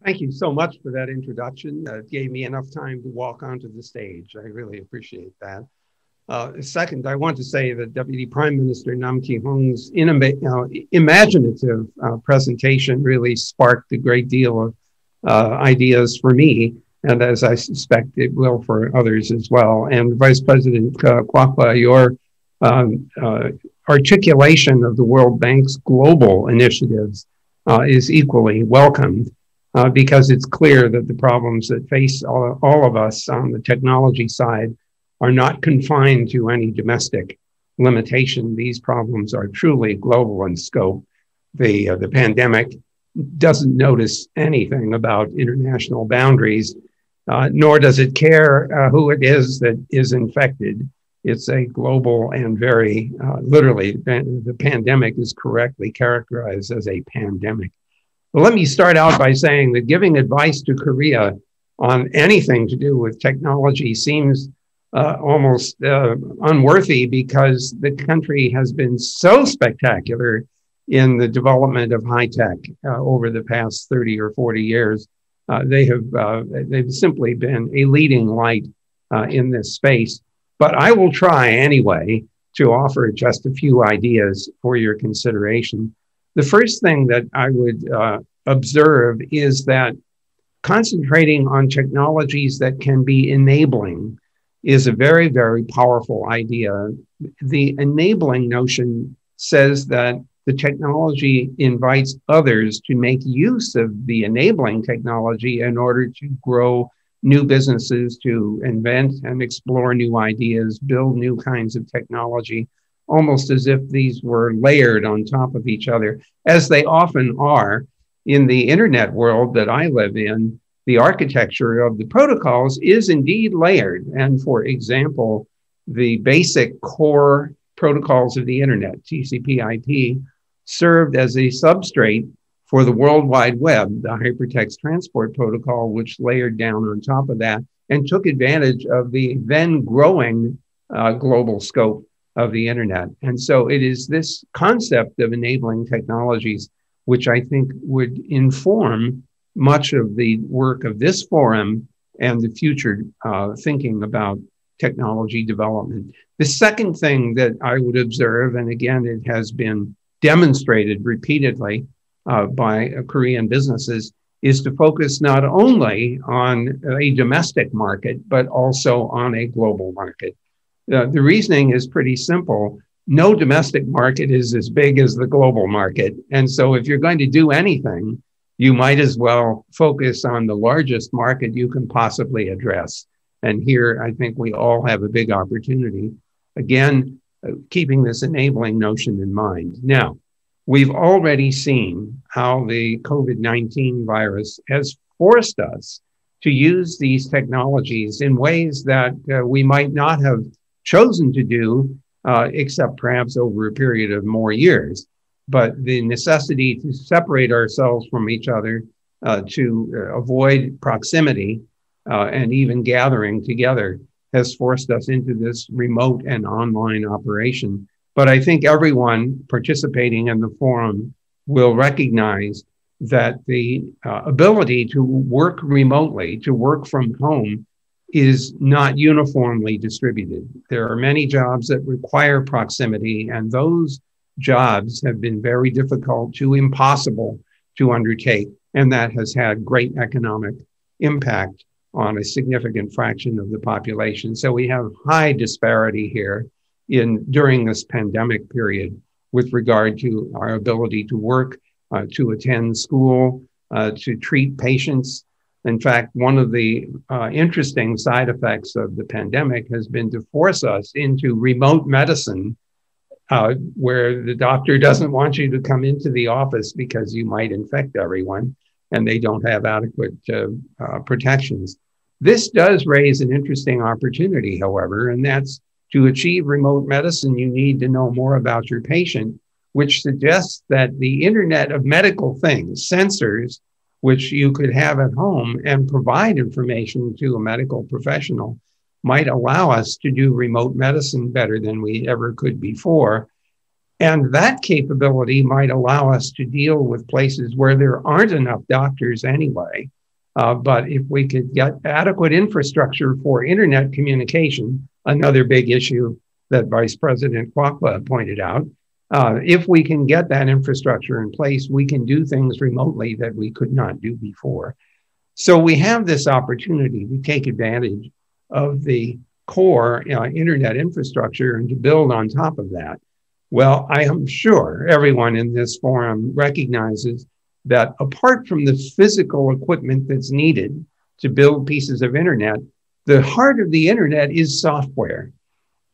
Thank you so much for that introduction. It gave me enough time to walk onto the stage. I really appreciate that. Second, I want to say that Deputy Prime Minister Nam Ki-hong's imaginative presentation really sparked a great deal of ideas for me, and as I suspect it will for others as well. And Vice President Kwakwa, your articulation of the World Bank's global initiatives is equally welcomed. Because it's clear that the problems that face all of us on the technology side are not confined to any domestic limitation. These problems are truly global in scope. The pandemic doesn't notice anything about international boundaries, nor does it care who it is that is infected. It's a global and very, literally, the pandemic is correctly characterized as a pandemic. Well, let me start out by saying that giving advice to Korea on anything to do with technology seems almost unworthy, because the country has been so spectacular in the development of high tech over the past 30 or 40 years. They've simply been a leading light in this space. But I will try anyway to offer just a few ideas for your consideration. The first thing that I would observe is that concentrating on technologies that can be enabling is a very, very powerful idea. The enabling notion says that the technology invites others to make use of the enabling technology in order to grow new businesses, to invent and explore new ideas, build new kinds of technology, almost as if these were layered on top of each other, as they often are. In the internet world that I live in, the architecture of the protocols is indeed layered. And for example, the basic core protocols of the internet, TCP/IP, served as a substrate for the World Wide Web, the hypertext transport protocol, which layered down on top of that and took advantage of the then growing global scope of the internet. And so it is this concept of enabling technologies which I think would inform much of the work of this forum and the future thinking about technology development. The second thing that I would observe, and again, it has been demonstrated repeatedly by Korean businesses, is to focus not only on a domestic market, but also on a global market. The reasoning is pretty simple. No domestic market is as big as the global market. And so if you're going to do anything, you might as well focus on the largest market you can possibly address. And here, I think we all have a big opportunity. Again, keeping this enabling notion in mind. Now, we've already seen how the COVID-19 virus has forced us to use these technologies in ways that we might not have chosen to do, except perhaps over a period of more years. But the necessity to separate ourselves from each other, to avoid proximity and even gathering together, has forced us into this remote and online operation. But I think everyone participating in the forum will recognize that the ability to work remotely, to work from home, is not uniformly distributed. There are many jobs that require proximity, and those jobs have been very difficult to impossible to undertake. And that has had great economic impact on a significant fraction of the population. So we have high disparity here during this pandemic period with regard to our ability to work, to attend school, to treat patients. In fact, one of the interesting side effects of the pandemic has been to force us into remote medicine, where the doctor doesn't want you to come into the office because you might infect everyone and they don't have adequate protections. This does raise an interesting opportunity, however, and that's to achieve remote medicine, you need to know more about your patient, which suggests that the Internet of Medical Things, sensors, which you could have at home and provide information to a medical professional, might allow us to do remote medicine better than we ever could before. And that capability might allow us to deal with places where there aren't enough doctors anyway. But if we could get adequate infrastructure for internet communication, another big issue that Vice President Kwakwa pointed out, if we can get that infrastructure in place, we can do things remotely that we could not do before. So we have this opportunity to take advantage of the core internet infrastructure and to build on top of that. Well, I am sure everyone in this forum recognizes that apart from the physical equipment that's needed to build pieces of internet, the heart of the internet is software.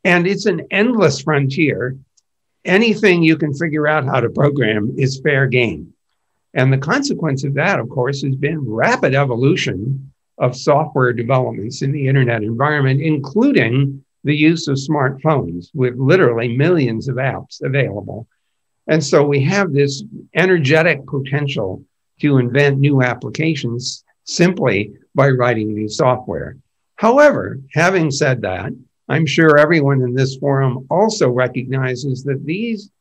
And it's an endless frontier. Anything you can figure out how to program is fair game. And the consequence of that, of course, has been rapid evolution of software developments in the internet environment, including the use of smartphones with literally millions of apps available. And so we have this energetic potential to invent new applications simply by writing new software. However, having said that, I'm sure everyone in this forum also recognizes that these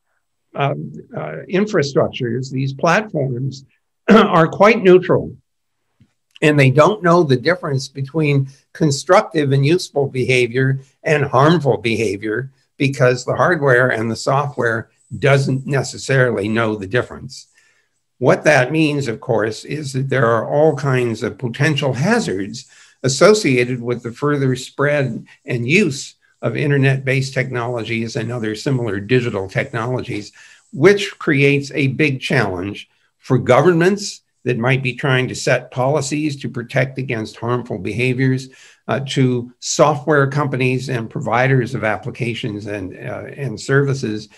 infrastructures, these platforms, are quite neutral. And they don't know the difference between constructive and useful behavior and harmful behavior because the hardware and the software doesn't necessarily know the difference. What that means, of course, is that there are all kinds of potential hazards associated with the further spread and use of internet-based technologies and other similar digital technologies, which creates a big challenge for governments that might be trying to set policies to protect against harmful behaviors, to software companies and providers of applications and services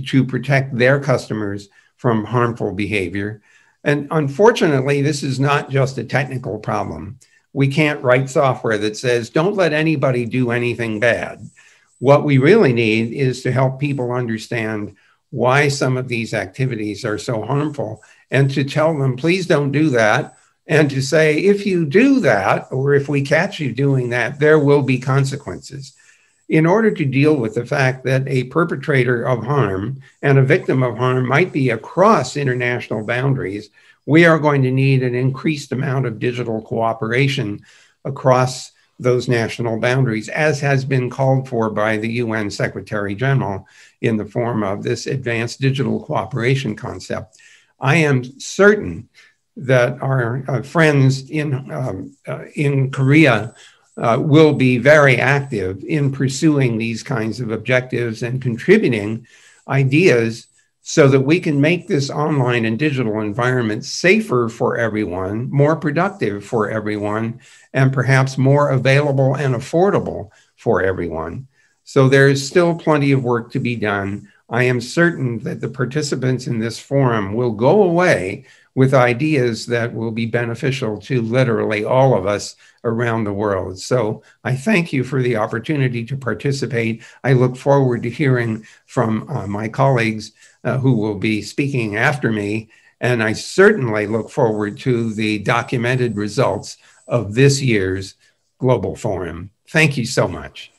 to protect their customers from harmful behavior. And unfortunately, this is not just a technical problem. We can't write software that says, don't let anybody do anything bad. What we really need is to help people understand why some of these activities are so harmful and to tell them, please don't do that. And to say, if you do that, or if we catch you doing that, there will be consequences. In order to deal with the fact that a perpetrator of harm and a victim of harm might be across international boundaries, we are going to need an increased amount of digital cooperation across those national boundaries, as has been called for by the UN Secretary General in the form of this advanced digital cooperation concept. I am certain that our friends in Korea will be very active in pursuing these kinds of objectives and contributing ideas so that we can make this online and digital environment safer for everyone, more productive for everyone, and perhaps more available and affordable for everyone. So there's still plenty of work to be done. I am certain that the participants in this forum will go away with ideas that will be beneficial to literally all of us around the world. So I thank you for the opportunity to participate. I look forward to hearing from my colleagues who will be speaking after me. And I certainly look forward to the documented results of this year's Global Forum. Thank you so much.